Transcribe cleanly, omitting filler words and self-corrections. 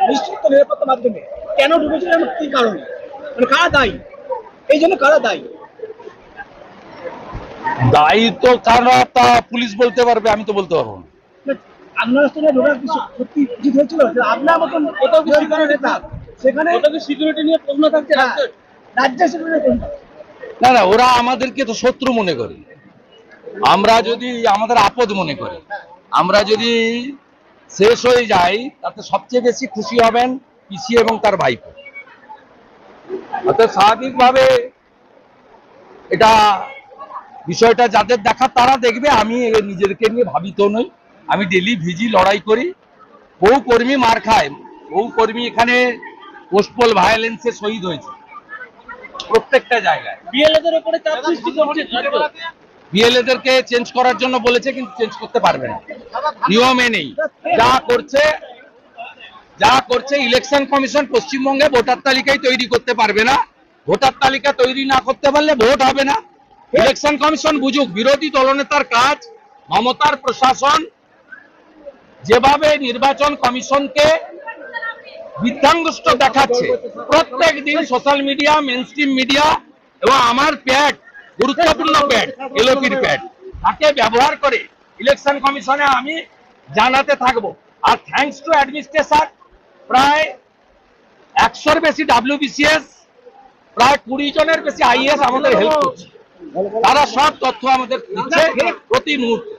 নিশ্চিত নিরাপত্তার মাধ্যমে কেন ডুবেছিল এবং কি কারণে, মানে কারা দায়ী, এই জন্য কারা দায়ী? দায়িত্ব কারা তা পুলিশ বলতে পারবে, আমি তো বলতে পারবো না। আগ্নেয়াস্ত্র ঢোকার সত্যি উচিত হয়েছিল? আপনার মতন কোথাও কি সিকিউরিটি নেতা, সেখানে কোথাও কি সিকিউরিটি নিয়ে প্রশ্ন থাকছে রাজ্যের সিকিউরিটি প্রশ্ন? না না, ওরা আমাদেরকে তো শত্রু মনে করে, আমরা যদি আমাদের আপদ মনে করে, আমরা যদি শেষ হয়ে যাই তাতে সবচেয়ে বেশি খুশি হবেন পিসি এবং তার ভাইপো। অর্থাৎ স্বাভাবিকভাবে এটা বিষয়টা যাদের দেখা তারা দেখবে, আমি নিজেদেরকে নিয়ে ভাবিত নই। আমি ডেলি ভিজি লড়াই করি, বহু কর্মী মার খায়, বহু কর্মী এখানে পোস্টপোল ভায়োলেন্সে শহীদ হয়েছে প্রত্যেকটা জায়গায়। বিএলএদের উপরে চাপ সৃষ্টি করছে, বিএলএদেরকে চেঞ্জ করার জন্য বলেছে, কিন্তু চেঞ্জ করতে পারবে না, নিয়মে নেই। যা করছে ইলেকশন কমিশন পশ্চিমবঙ্গে ভোটার তালিকায় তৈরি করতে পারবে না, ভোটার তালিকা তৈরি না করতে পারলে ভোট হবে না। ইলেকশন কমিশন বুঝুক, বিরোধী দলনেতার কাজ মমতার প্রশাসন যেভাবে নির্বাচন কমিশনকে বিধ্বস্ত দেখাচ্ছে প্রত্যেক দিন সোশ্যাল মিডিয়া, মেইনস্ট্রিম মিডিয়া এবং আমার প্যাড, গুরুত্বপূর্ণ প্যাড, এলওপির প্যাড, তাকে ব্যবহার করে ইলেকশন কমিশনে আমি জানাতে থাকবো। আর থ্যাঙ্কস টু অ্যাডমিনিস্ট্রেশন, প্রায় 100-র বেশি WBCS, প্রায় 20 জনের বেশি IAS আমাদের হেল্প করছে। তারা সব তথ্য আমাদের দিচ্ছে প্রতি মুহূর্তে।